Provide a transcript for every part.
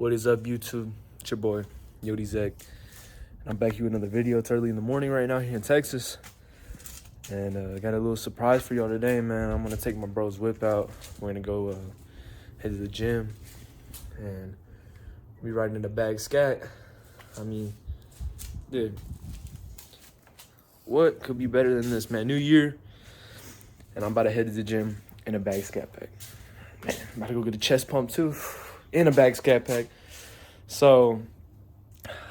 What is up, YouTube? It's your boy, Yodi Zek. And I'm back here with another video. It's early in the morning right now here in Texas. And I got a little surprise for y'all today, man. I'm going to take my bro's whip out. We're going to go head to the gym. And we riding in a bag scat. I mean, dude, what could be better than this, man? New year. And I'm about to head to the gym in a bag scat pack. Man, I'm about to go get a chest pump too. In a bag scat pack. So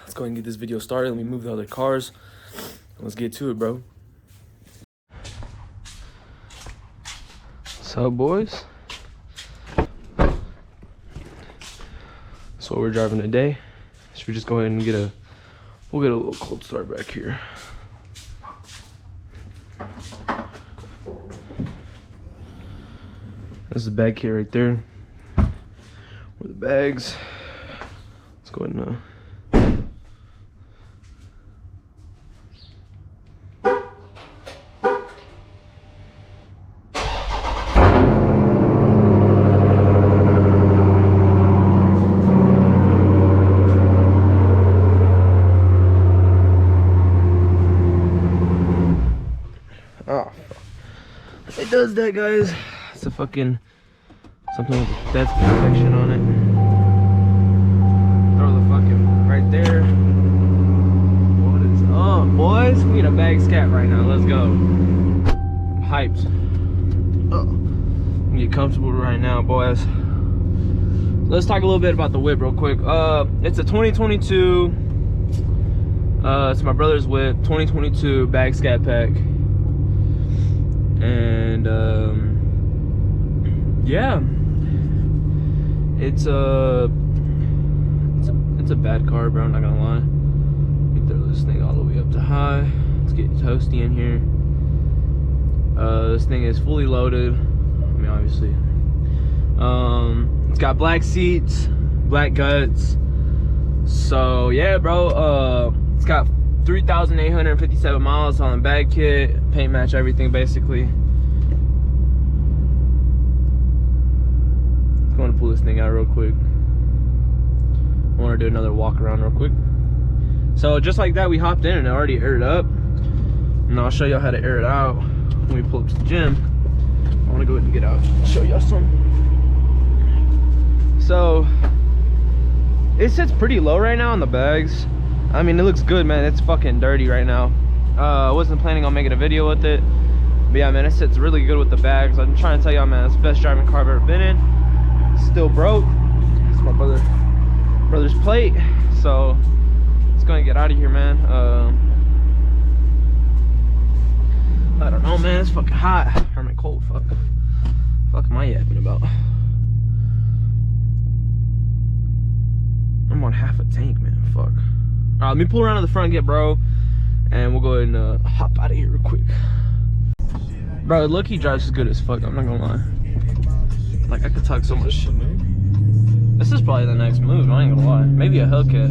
let's go ahead and get this video started. Let me move the other cars. Let's get to it, bro. So, boys, so we're driving today. Should we just go ahead and get a little cold start back here. There's the bag kit right there. With the bags. Let's go ahead and oh, it does that, guys. It's a fucking something with a death protection on it. Throw the fucking right there. What is up, boys? We need a bag scat right now. Let's go. I'm hyped. Get comfortable right now, boys. Let's talk a little bit about the whip real quick. It's a 2022. It's my brother's whip. 2022 bag scat pack. And yeah, it's a bad car, bro. I'm not gonna lie. Let me throw this thing all the way up to high. Let's get toasty in here. This thing is fully loaded. I mean, obviously. It's got black seats, black guts. So yeah, bro. It's got 3,857 miles on the bag kit, paint match, everything basically. I'm going to pull this thing out real quick. I want to do another walk around real quick. So just like that, we hopped in and it already aired up. And I'll show y'all how to air it out when we pull up to the gym. I want to go ahead and get out and show y'all some. So it sits pretty low right now on the bags. I mean, it looks good, man. It's fucking dirty right now. I wasn't planning on making a video with it. But yeah, man, it sits really good with the bags. I'm trying to tell y'all, man, it's the best driving car I've ever been in. Still broke. It's my brother's plate. So let's go and get out of here, man. I don't know, man. It's fucking hot. Or am I cold? Fuck am I yapping about? I'm on half a tank, man. Fuck. All right, let me pull around to the front and get bro, and we'll go ahead and hop out of here real quick. Bro, look, he drives as good as fuck. I'm not gonna lie. Like, I could talk so much shit. This is probably the next move. I ain't gonna lie. Maybe a Hellcat.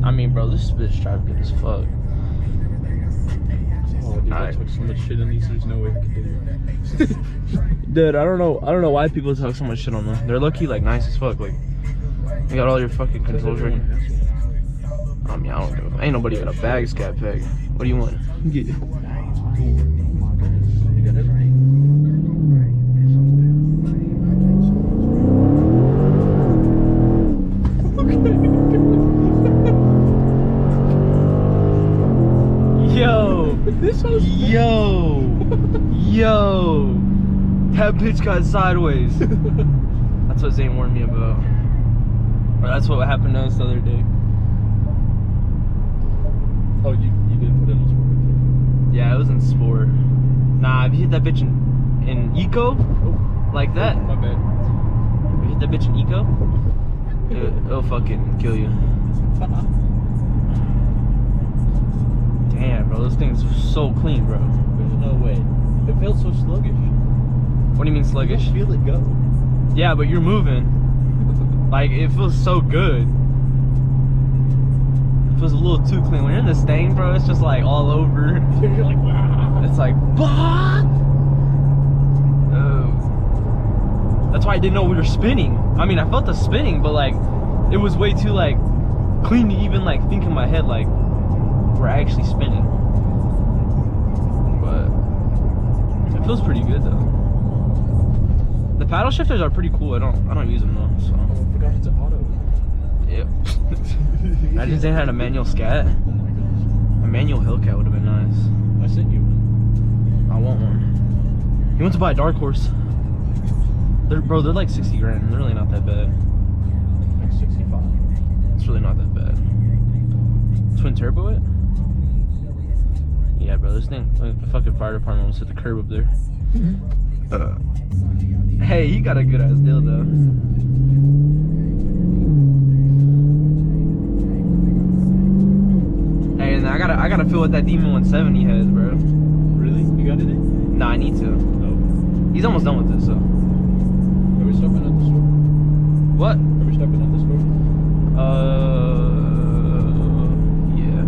I mean, bro, this bitch drives good as fuck. Oh, dude, I took so much shit in these. There's no way I could do it. Dude, I don't know why people talk so much shit on them. They're low-key like nice as fuck. Like, you got all your fucking controls right here. I mean, I don't know. Ain't nobody got a bag scat pack. What do you want? Get it. You got everything. Yo! Yo! That bitch got sideways. That's what Zane warned me about. Or that's what happened to us the other day. Oh, you didn't put it in sport? Yeah, it was in sport. Nah, if you hit that bitch in eco, like that. My bad. If you hit that bitch in eco, it'll fucking kill you. Damn, bro, this thing's so clean, bro. There's no way. It feels so sluggish. What do you mean sluggish? You feel it go. Yeah, but you're moving. Like, it feels so good. It feels a little too clean. When you're in the stain, bro, it's just like all over. You're like, wow. It's like, bah! Oh. That's why I didn't know we were spinning. I mean, I felt the spinning, but like, it was way too like clean to even like think in my head like we're actually spinning. But it feels pretty good though. The paddle shifters are pretty cool. I don't use them though. So. Oh, I forgot it's an auto. Yep. Imagine they had a manual scat. A manual Hellcat would have been nice. I sent you one. I want one. You went to buy a Dark Horse. They're like 60 grand. They're really not that bad. Like 65. It's really not that bad. Twin turbo it? Yeah, bro. This thing, like, the fucking fire department almost hit the curb up there. Hey, you got a good ass deal though. Hey, and I gotta feel what that Demon 170 has, bro. Really? You got it in? Nah, I need to. No. He's almost done with this, so. Are we stopping at the store? What? Are we stopping at the store? Yeah.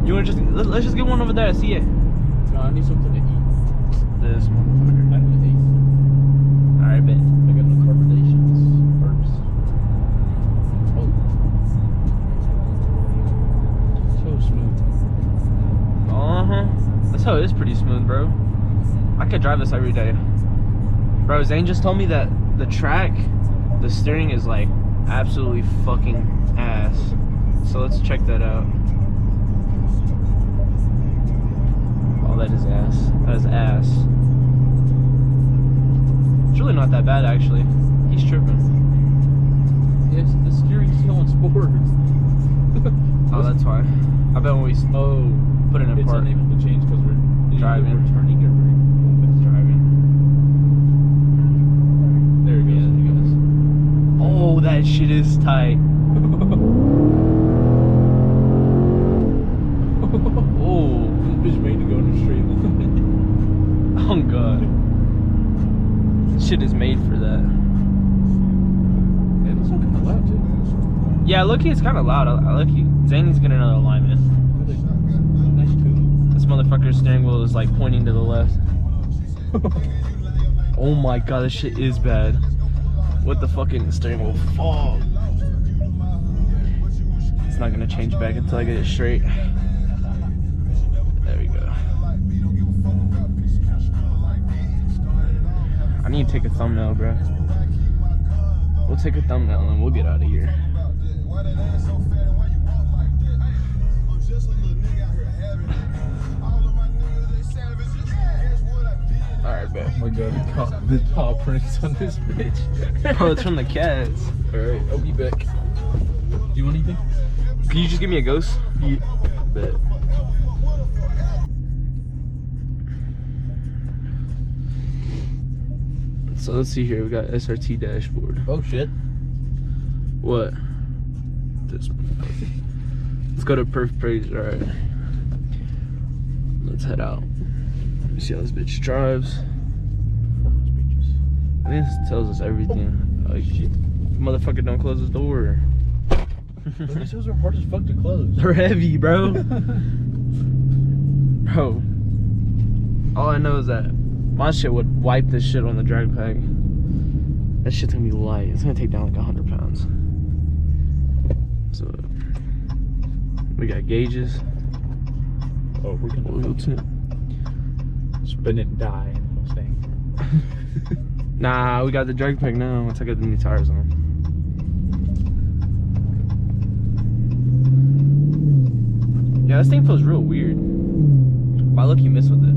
You wanna just let's just get one over there at CA. No, I need something to eat. This motherfucker. I have an eighth. Alright, bet. I got no carbonations. Herbs. Oh. So smooth. That's how it is, pretty smooth, bro. I could drive this every day. Bro, Zane just told me that the track, the steering is like absolutely fucking ass. So let's check that out. Oh, that is ass. That is ass. It's really not that bad, actually. He's tripping. Yes, the steering's still on sport. Oh, that's why. I bet when we put it in it's park. unable to change because we're Driving. We're turning or It's driving. There it goes. You guys. Oh, that shit is tight. Oh. This bitch made to go in a straight line. Oh god. Shit is made for that. And it's kind of loud too. Yeah, look, it's kind of loud. I look, Zany's getting another alignment. Nice tune. This motherfucker's steering wheel is like pointing to the left. Oh my god, this shit is bad. With the fucking steering wheel. Fuck. It's not gonna change back until I get it straight. There we go. I need to take a thumbnail, bro. We'll take a thumbnail and we'll get out of here. Alright, bet. Oh my god, the paw prints on this bitch. Bro, it's from the cats. Alright, I'll be back. Do you want anything? Can you just give me a ghost? Yeah. Bet. So let's see here. We got SRT dashboard. Oh shit. What? This one. Let's go to perf praise. Alright. Let's head out. Let me see how this bitch drives. I think this tells us everything. Like, motherfucker, don't close the door. These are hard as fuck to close. They're heavy, bro. Bro. All I know is that my shit would wipe this shit on the drag pack. That shit's gonna be light. It's gonna take down like 100 pounds. So we got gauges. Oh, we're gonna Oil tint. spin it and die. I'm saying. Nah, we got the drag pack now. Once I get the new tires on. Yeah, this thing feels real weird. Why look, you miss with it?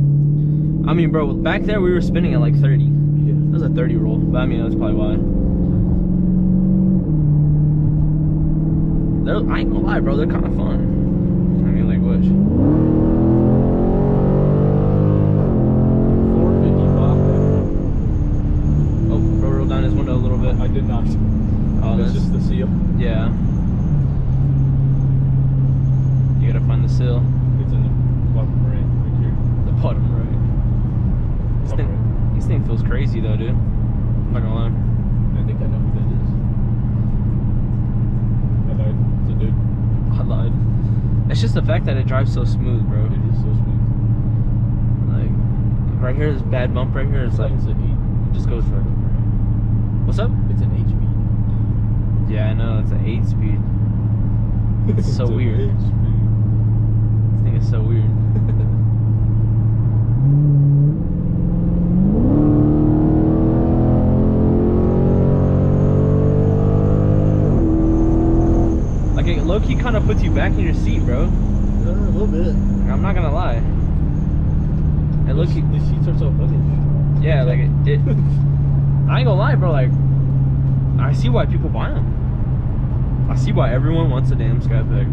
I mean, bro, back there we were spinning at like 30. Yeah. That was a 30 roll, but I mean, that's probably why. I ain't gonna lie, bro, they're kind of fun. I mean, like, what? 455. Oh, bro, roll down his window a little bit. I did not. Oh, That's just the seal. Yeah. You gotta find the seal. It's in the bottom right here. The bottom right. This thing feels crazy though, dude. I'm not gonna lie. I think I know who that is. I lied. It's a dude. I lied. It's just the fact that it drives so smooth, bro. It is so smooth. Like, right here, this bad bump right here, it's like, It's a 8. just goes for it. What's up? It's an 8-speed. Yeah, I know, it's an 8-speed. It's so weird. This thing is so weird. Like, it low-key kind of puts you back in your seat, bro. A little bit. I'm not gonna lie. And look, the seats are so hoodish. yeah, like it I ain't gonna lie, bro. Like, I see why people buy them. I see why everyone wants a damn Scatpack.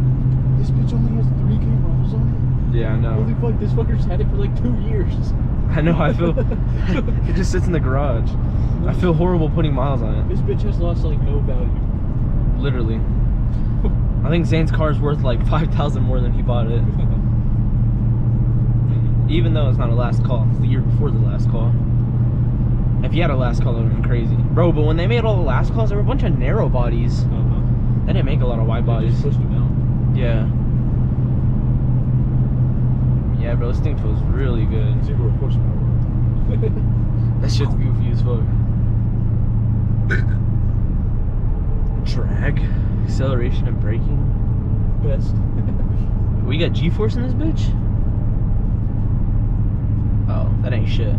This bitch only has 3K miles on it. Yeah, I know. Holy fuck, this fucker's had it for like 2 years. I know. I feel it just sits in the garage. I feel horrible putting miles on it. This bitch has lost like no value. Literally. I think Zane's car is worth like 5,000 more than he bought it. Even though it's not a last call, it's the year before the last call. If you had a last call, that would have been crazy. Bro, but when they made all the last calls, there were a bunch of narrow bodies. They didn't make a lot of wide bodies. Just pushed them out. Yeah. Yeah, bro, this thing feels really good. 0 horsepower. That shit's goofy as fuck. Drag, acceleration, and braking. Best. We got G-force in this bitch? Oh, that ain't shit.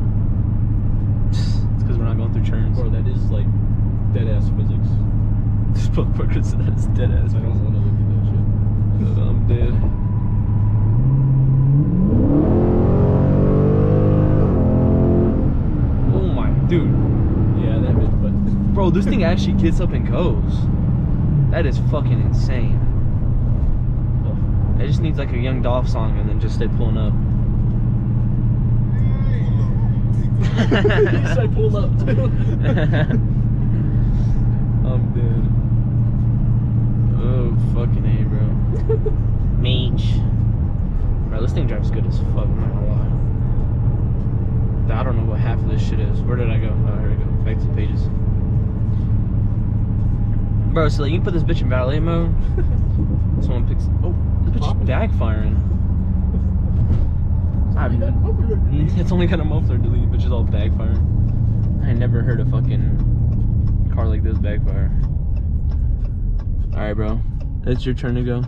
It's because we're not going through turns. Bro, that is like dead ass physics. This motherfucker said that's dead ass. I don't want to look at that shit. I'm dead. Oh my, dude. Yeah, that bitch, but. Bro, this thing actually gets up and goes. That is fucking insane. It just needs like a Young Dolph song and then just stay pulling up. At least I pulled up too. I'm dead. Oh, fucking A, bro. Mage. Bro, this thing drives good as fuck, I'm not gonna lie. I don't know what half of this shit is. Where did I go? Oh, here we go. Back to the pages. Bro, so like, you can put this bitch in valet mode. Someone picks. Oh, this bitch is backfiring. It's only got a muffler delete, but it's all backfiring. I never heard a fucking car like this backfire. Alright, bro. It's your turn to go.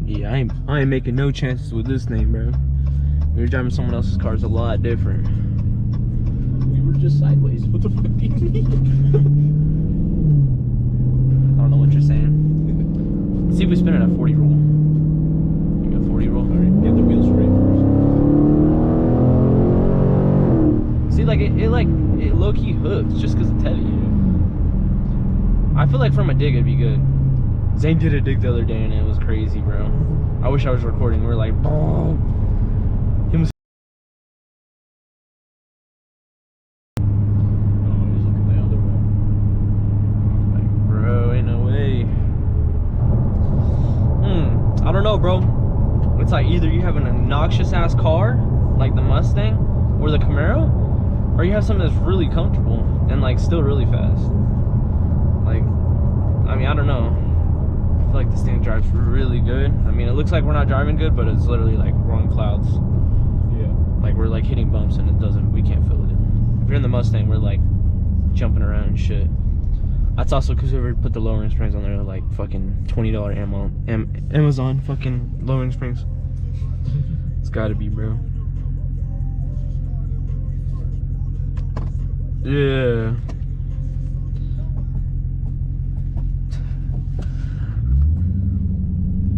Yeah, I ain't making no chances with this thing, bro. When you're driving someone else's car, it's a lot different. We were just sideways. What the fuck do you mean? I don't know what you're saying. Let's see if we spin it at 40 roll. You got 40 roll? Alright, get the wheels straight first. See, like, it low-key hooks just because it's heavy. I feel like from a dig it'd be good. Zane did a dig the other day and it was crazy, bro. I wish I was recording. We were like, oh. He was. Oh, he's looking the other way. Like, bro, ain't no way. I don't know, bro. It's like either you have an obnoxious ass car, like the Mustang or the Camaro, or you have something that's really comfortable and like still really fast. Like, I mean, I don't know. I feel like this thing drives really good. I mean, it looks like we're not driving good, but it's literally like we're on clouds. Yeah. Like we're like hitting bumps and we can't feel it. If you're in the Mustang, we're like jumping around and shit. That's also because whoever put the lowering springs on there, like fucking $20 Amazon fucking lowering springs. It's gotta be, bro. Yeah.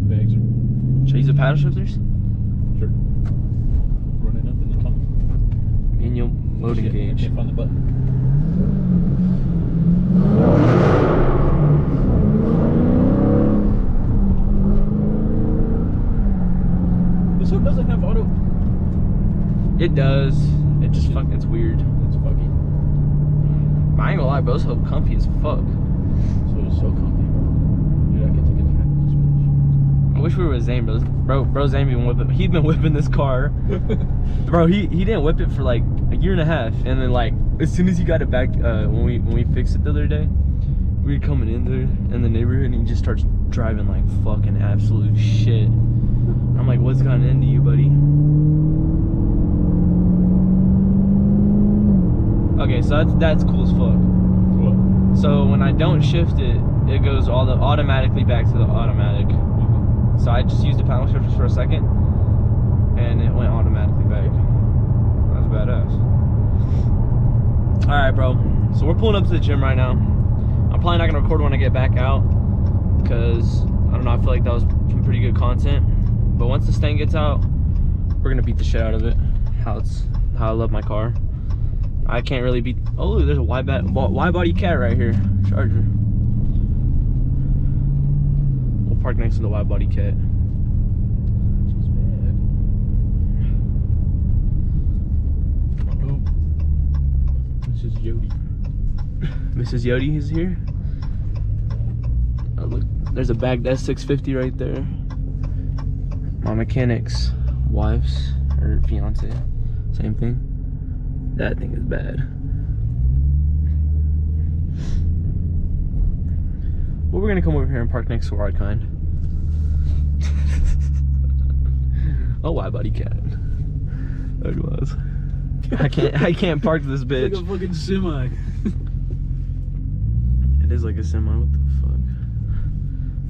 Bags are. Should I use the paddle shifters? Sure. Running up in the tunnel. Manual loading Shit, gauge. I can't find the button. This one doesn't have auto. It does. It just fucking, it's weird. It's buggy. I ain't gonna lie, bro, it's so comfy as fuck. So it's so comfy, bro. Dude, I can take a nap in this bitch. I wish we were with Zane, bro. Zane been whipping. He's been whipping this car, bro. He didn't whip it for like a year and a half, and then like as soon as he got it back, when we fixed it the other day, we were coming in there in the neighborhood, and he just starts driving like fucking absolute shit. I'm like, what's gotten into you, buddy? Okay, so that's cool as fuck. What? So when I don't shift it, it goes automatically back to the automatic. So I just used the paddle shifters for a second, and it went automatically back. That's badass. All right, bro. So we're pulling up to the gym right now. I'm probably not gonna record when I get back out, because I don't know. I feel like that was some pretty good content. But once the Stang gets out, we're gonna beat the shit out of it. How I love my car. I can't really beat. Oh, there's a Widebody cat right here. Charger. We'll park next to the Widebody cat. This is Jody. Mrs. Yodi is here. Oh, look, there's a Baghdad 650 right there. My mechanic's wife's or fiance, same thing. That thing is bad. Well, we're gonna come over here and park next to our kind. Oh, Widebody cat. There it was. I can't park this bitch. It's like a fucking semi. It is like a semi. What the fuck?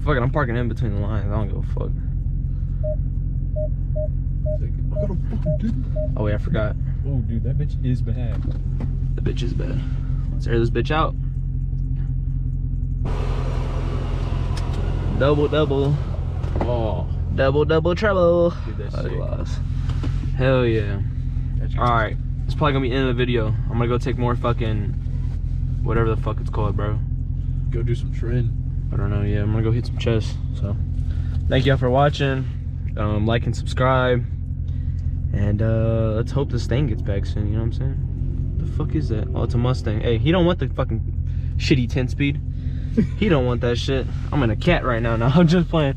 Fuck it, I'm parking in between the lines. I don't give a fuck. Like, I got a fucking dude. Oh wait, I forgot. Oh, dude, that bitch is bad. The bitch is bad. Let's air this bitch out. Double. Oh, Double trouble. dude, that's Oh, sick. it was. Hell yeah. Alright, it's probably gonna be the end of the video. I'm gonna go take more fucking whatever the fuck it's called, bro. Go do some trend. I don't know. Yeah, I'm gonna go hit some chest. So thank y'all for watching. Like and subscribe, and let's hope this thing gets back soon. You know what I'm saying? The fuck is that? Oh, it's a Mustang. Hey, he don't want the fucking shitty 10 speed. He don't want that shit. I'm in a cat right now. I'm just playing.